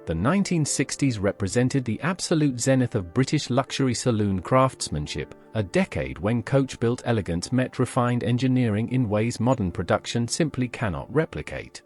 The 1960s represented the absolute zenith of British luxury saloon craftsmanship, a decade when Coachbuilt elegance met refined engineering in ways modern production simply cannot replicate.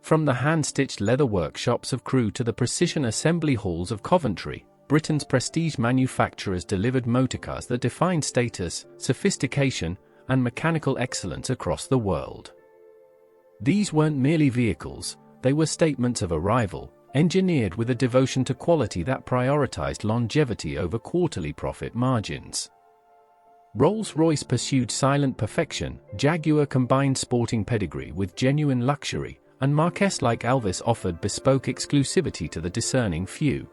From the hand-stitched leather workshops of Crewe to the precision assembly halls of Coventry, Britain's prestige manufacturers delivered motorcars that defined status, sophistication, and mechanical excellence across the world. These weren't merely vehicles, they were statements of arrival, engineered with a devotion to quality that prioritized longevity over quarterly profit margins. Rolls-Royce pursued silent perfection, Jaguar combined sporting pedigree with genuine luxury, and Mark X like Alvis offered bespoke exclusivity to the discerning few.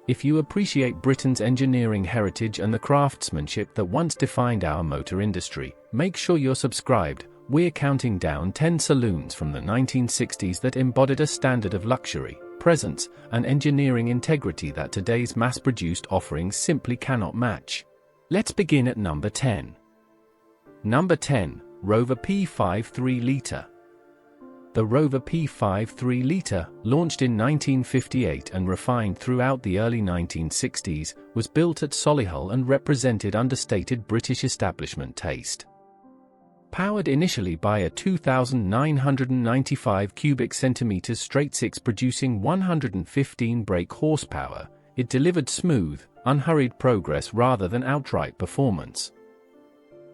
If you appreciate Britain's engineering heritage and the craftsmanship that once defined our motor industry, make sure you're subscribed. We're counting down 10 saloons from the 1960s that embodied a standard of luxury, presence, and engineering integrity that today's mass-produced offerings simply cannot match. Let's begin at number 10. Number 10, Rover P5 3-litre. The Rover P5 3-litre, launched in 1958 and refined throughout the early 1960s, was built at Solihull and represented understated British establishment taste. Powered initially by a 2,995 cubic centimeters straight-six producing 115 brake horsepower, it delivered smooth, unhurried progress rather than outright performance.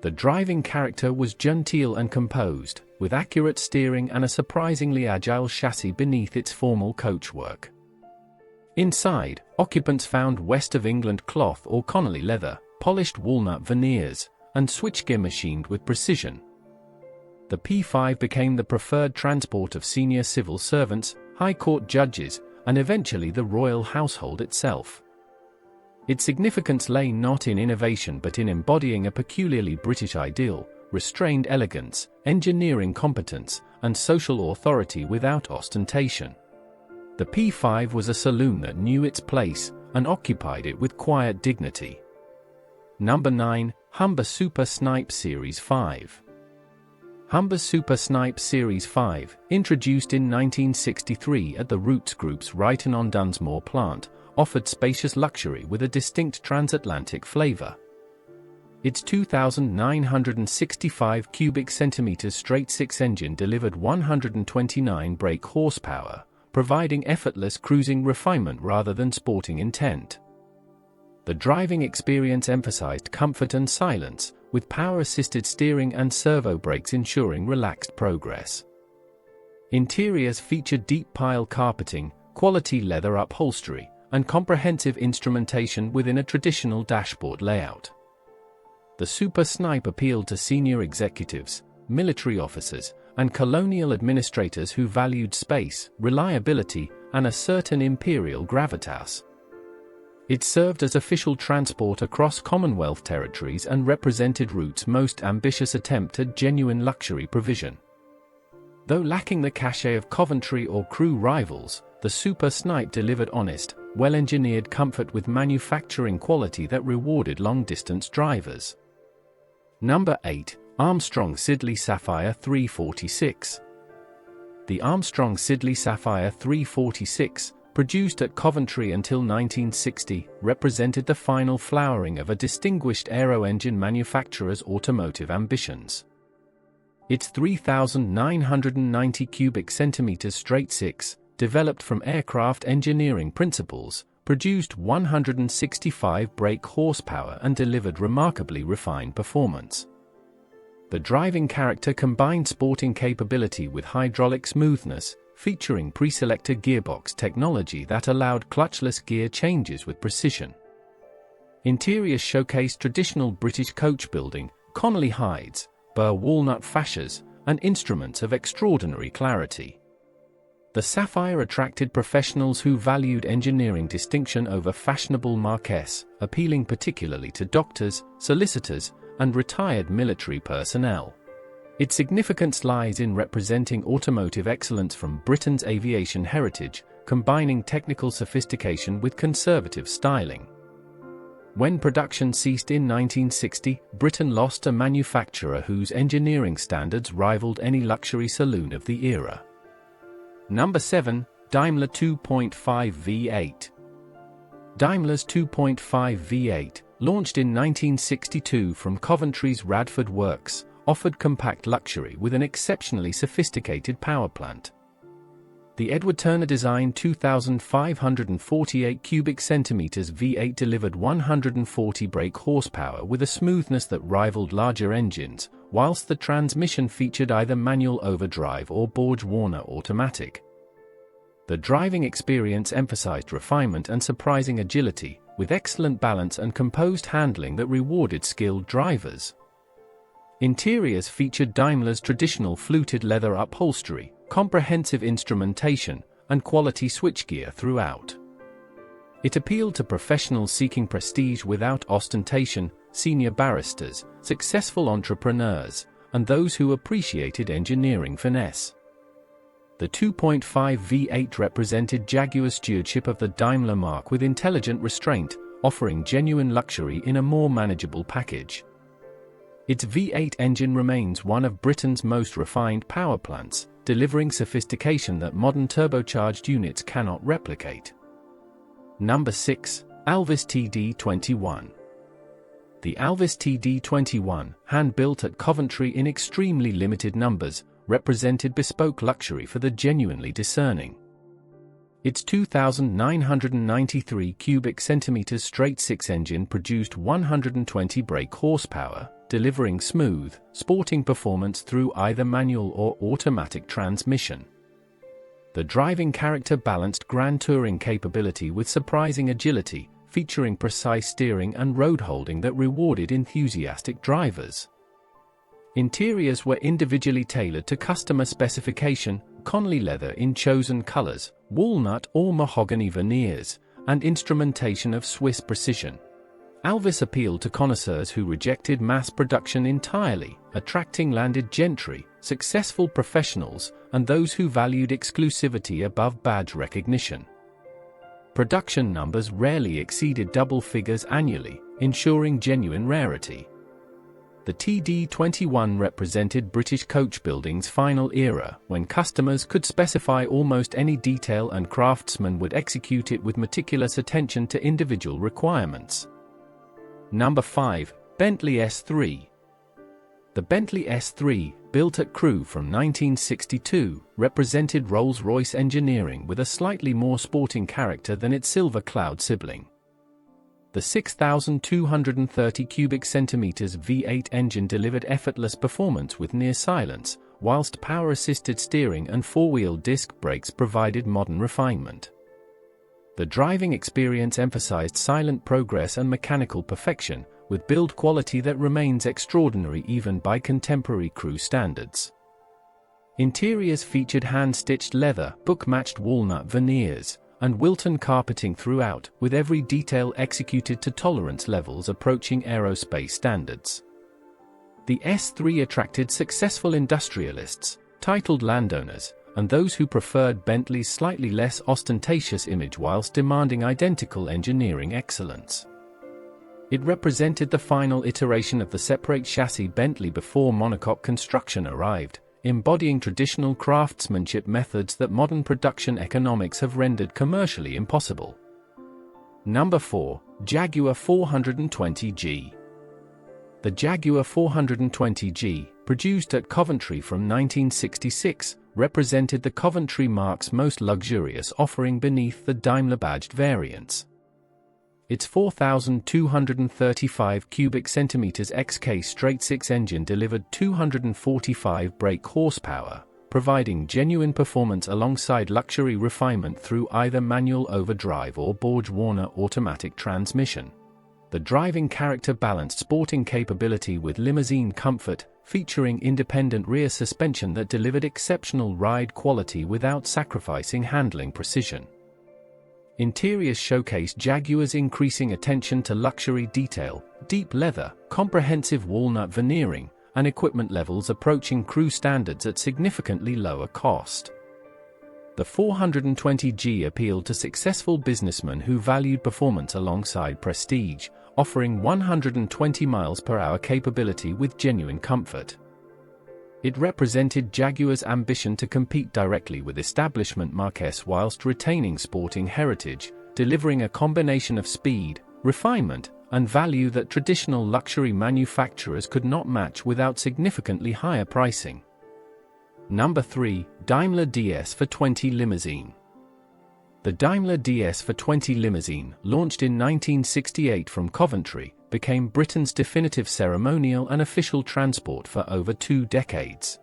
The driving character was genteel and composed, with accurate steering and a surprisingly agile chassis beneath its formal coachwork. Inside, occupants found West of England cloth or Connolly leather, polished walnut veneers, and switchgear machined with precision. The P5 became the preferred transport of senior civil servants, high court judges, and eventually the royal household itself. Its significance lay not in innovation but in embodying a peculiarly British ideal: restrained elegance, engineering competence, and social authority without ostentation. The P5 was a saloon that knew its place and occupied it with quiet dignity. Number 9, Humber Super Snipe Series 5. Humber Super Snipe Series 5, introduced in 1963 at the Roots Group's Ryton-on-Dunsmore plant, offered spacious luxury with a distinct transatlantic flavor. Its 2,965 cubic centimeters straight-six engine delivered 129 brake horsepower, providing effortless cruising refinement rather than sporting intent. The driving experience emphasized comfort and silence, with power-assisted steering and servo brakes ensuring relaxed progress. Interiors featured deep pile carpeting, quality leather upholstery, and comprehensive instrumentation within a traditional dashboard layout. The Super Snipe appealed to senior executives, military officers, and colonial administrators who valued space, reliability, and a certain imperial gravitas. It served as official transport across Commonwealth territories and represented Roots' most ambitious attempt at genuine luxury provision. Though lacking the cachet of Coventry or Crewe rivals, the Super Snipe delivered honest, well-engineered comfort with manufacturing quality that rewarded long-distance drivers. Number 8, Armstrong Siddeley Sapphire 346. The Armstrong Siddeley Sapphire 346, produced at Coventry until 1960, represented the final flowering of a distinguished aero-engine manufacturer's automotive ambitions. Its 3,990 cubic centimeters straight-six, developed from aircraft engineering principles, produced 165 brake horsepower and delivered remarkably refined performance. The driving character combined sporting capability with hydraulic smoothness, featuring pre-selector gearbox technology that allowed clutchless gear changes with precision. Interiors showcased traditional British coach building, Connolly hides, burr walnut fascias, and instruments of extraordinary clarity. The Sapphire attracted professionals who valued engineering distinction over fashionable Mark X, appealing particularly to doctors, solicitors, and retired military personnel. Its significance lies in representing automotive excellence from Britain's aviation heritage, combining technical sophistication with conservative styling. When production ceased in 1960, Britain lost a manufacturer whose engineering standards rivaled any luxury saloon of the era. Number 7, Daimler 2.5 V8. Daimler's 2.5 V8, launched in 1962 from Coventry's Radford Works, offered compact luxury with an exceptionally sophisticated power plant. The Edward Turner-designed 2,548 cubic centimeters V8 delivered 140 brake horsepower with a smoothness that rivaled larger engines, whilst the transmission featured either manual overdrive or Borg-Warner automatic. The driving experience emphasized refinement and surprising agility, with excellent balance and composed handling that rewarded skilled drivers. Interiors featured Daimler's traditional fluted leather upholstery, comprehensive instrumentation, and quality switchgear throughout. It appealed to professionals seeking prestige without ostentation, senior barristers, successful entrepreneurs, and those who appreciated engineering finesse. The 2.5 V8 represented Jaguar's stewardship of the Daimler mark with intelligent restraint, offering genuine luxury in a more manageable package. Its V8 engine remains one of Britain's most refined power plants, delivering sophistication that modern turbocharged units cannot replicate. Number 6. Alvis TD21. The Alvis TD21, hand-built at Coventry in extremely limited numbers, represented bespoke luxury for the genuinely discerning. Its 2,993 cubic centimeters straight-six engine produced 120 brake horsepower, delivering smooth, sporting performance through either manual or automatic transmission. The driving character balanced grand touring capability with surprising agility, featuring precise steering and road holding that rewarded enthusiastic drivers. Interiors were individually tailored to customer specification, Conley leather in chosen colors, walnut or mahogany veneers, and instrumentation of Swiss precision. Alvis appealed to connoisseurs who rejected mass production entirely, attracting landed gentry, successful professionals, and those who valued exclusivity above badge recognition. Production numbers rarely exceeded double figures annually, ensuring genuine rarity. The TD21 represented British coach building's final era, when customers could specify almost any detail and craftsmen would execute it with meticulous attention to individual requirements. Number 5. Bentley S3. The Bentley S3, built at Crewe from 1962, represented Rolls-Royce engineering with a slightly more sporting character than its Silver Cloud sibling. The 6,230 cubic centimeters V8 engine delivered effortless performance with near silence, whilst power-assisted steering and four-wheel disc brakes provided modern refinement. The driving experience emphasized silent progress and mechanical perfection, with build quality that remains extraordinary even by contemporary Crewe standards. Interiors featured hand-stitched leather, book-matched walnut veneers, and Wilton carpeting throughout, with every detail executed to tolerance levels approaching aerospace standards. The S3 attracted successful industrialists, titled landowners, and those who preferred Bentley's slightly less ostentatious image whilst demanding identical engineering excellence. It represented the final iteration of the separate chassis Bentley before monocoque construction arrived, embodying traditional craftsmanship methods that modern production economics have rendered commercially impossible. Number 4. Jaguar 420G. The Jaguar 420G, produced at Coventry from 1966, represented the Coventry marque's most luxurious offering beneath the Daimler-badged variants. Its 4,235 cubic centimeters XK straight-six engine delivered 245 brake horsepower, providing genuine performance alongside luxury refinement through either manual overdrive or Borg-Warner automatic transmission. The driving character balanced sporting capability with limousine comfort, featuring independent rear suspension that delivered exceptional ride quality without sacrificing handling precision. Interiors showcased Jaguar's increasing attention to luxury detail, deep leather, comprehensive walnut veneering, and equipment levels approaching Crewe standards at significantly lower cost. The 420G appealed to successful businessmen who valued performance alongside prestige, offering 120 miles per hour capability with genuine comfort. It represented Jaguar's ambition to compete directly with establishment Mark S whilst retaining sporting heritage, delivering a combination of speed, refinement, and value that traditional luxury manufacturers could not match without significantly higher pricing. Number 3. Daimler DS420 Limousine. The Daimler DS420 Limousine, launched in 1968 from Coventry, became Britain's definitive ceremonial and official transport for over 2 decades.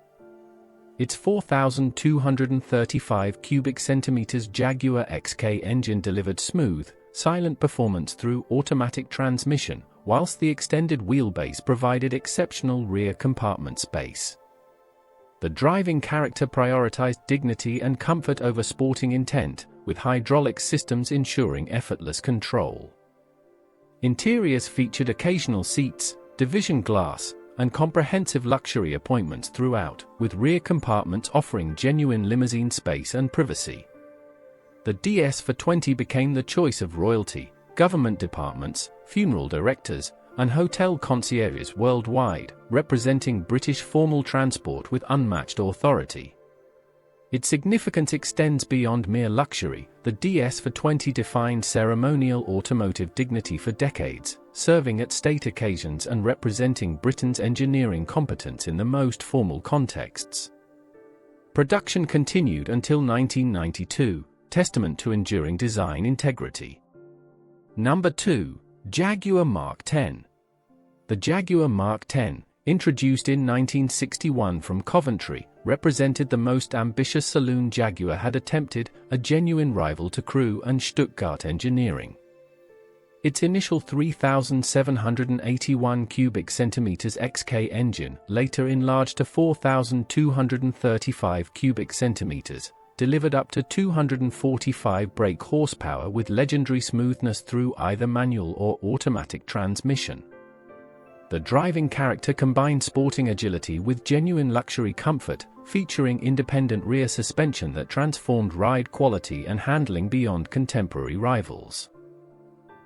Its 4,235 cubic centimeters Jaguar XK engine delivered smooth, silent performance through automatic transmission, whilst the extended wheelbase provided exceptional rear compartment space. The driving character prioritized dignity and comfort over sporting intent, with hydraulic systems ensuring effortless control. Interiors featured occasional seats, division glass, and comprehensive luxury appointments throughout, with rear compartments offering genuine limousine space and privacy. The DS420 became the choice of royalty, government departments, funeral directors, and hotel concierges worldwide, representing British formal transport with unmatched authority. Its significance extends beyond mere luxury. The DS420 defined ceremonial automotive dignity for decades, serving at state occasions and representing Britain's engineering competence in the most formal contexts. Production continued until 1992, testament to enduring design integrity. Number 2. Jaguar Mark X. The Jaguar Mark X, introduced in 1961 from Coventry, represented the most ambitious saloon Jaguar had attempted, a genuine rival to Crewe and Stuttgart engineering. Its initial 3,781 cubic centimeters XK engine, later enlarged to 4,235 cubic centimeters, delivered up to 245 brake horsepower with legendary smoothness through either manual or automatic transmission. The driving character combined sporting agility with genuine luxury comfort, featuring independent rear suspension that transformed ride quality and handling beyond contemporary rivals.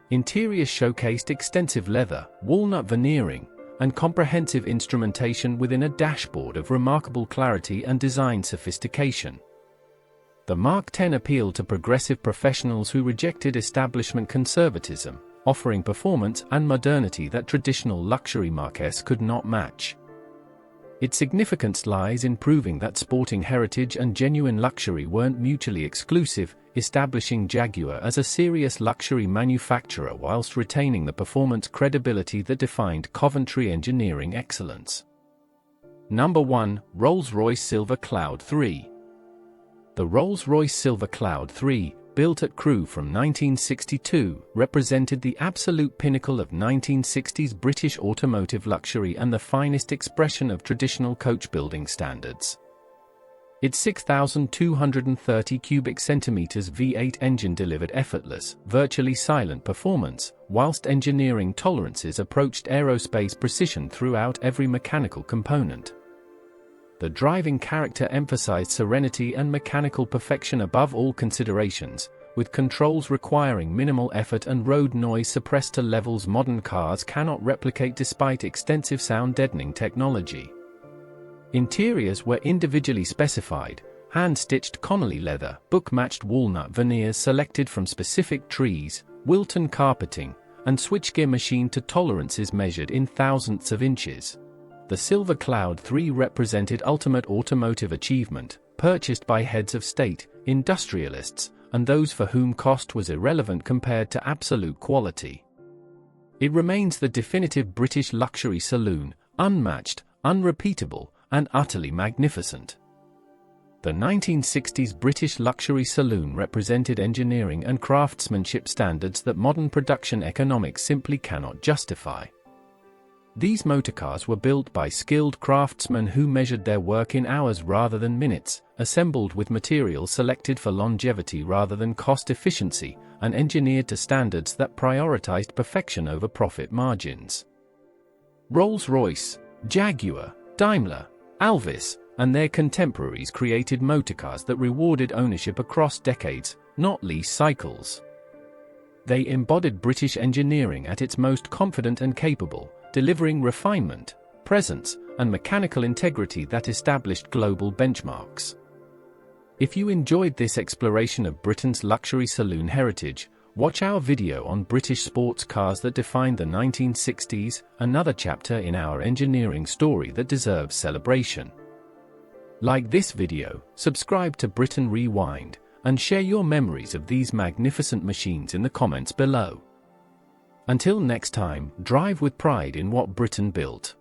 Interiors showcased extensive leather, walnut veneering, and comprehensive instrumentation within a dashboard of remarkable clarity and design sophistication. The Mark X appealed to progressive professionals who rejected establishment conservatism, offering performance and modernity that traditional luxury Mark S could not match. Its significance lies in proving that sporting heritage and genuine luxury weren't mutually exclusive, establishing Jaguar as a serious luxury manufacturer whilst retaining the performance credibility that defined Coventry engineering excellence. Number 1. Rolls-Royce Silver Cloud III. The Rolls-Royce Silver Cloud III, built at Crewe from 1962, represented the absolute pinnacle of 1960s British automotive luxury and the finest expression of traditional coach building standards. Its 6,230 cubic centimeters V8 engine delivered effortless, virtually silent performance, whilst engineering tolerances approached aerospace precision throughout every mechanical component. The driving character emphasized serenity and mechanical perfection above all considerations, with controls requiring minimal effort and road noise suppressed to levels modern cars cannot replicate despite extensive sound deadening technology. Interiors were individually specified, hand-stitched Connolly leather, book-matched walnut veneers selected from specific trees, Wilton carpeting, and switchgear machined to tolerances measured in thousandths of inches. The Silver Cloud III represented ultimate automotive achievement, purchased by heads of state, industrialists, and those for whom cost was irrelevant compared to absolute quality. It remains the definitive British luxury saloon, unmatched, unrepeatable, and utterly magnificent. The 1960s British luxury saloon represented engineering and craftsmanship standards that modern production economics simply cannot justify. These motorcars were built by skilled craftsmen who measured their work in hours rather than minutes, assembled with materials selected for longevity rather than cost efficiency, and engineered to standards that prioritized perfection over profit margins. Rolls-Royce, Jaguar, Daimler, Alvis, and their contemporaries created motorcars that rewarded ownership across decades, not lease cycles. They embodied British engineering at its most confident and capable, delivering refinement, presence, and mechanical integrity that established global benchmarks. If you enjoyed this exploration of Britain's luxury saloon heritage, watch our video on British sports cars that defined the 1960s, another chapter in our engineering story that deserves celebration. Like this video, subscribe to Britain Rewind, and share your memories of these magnificent machines in the comments below. Until next time, drive with pride in what Britain built.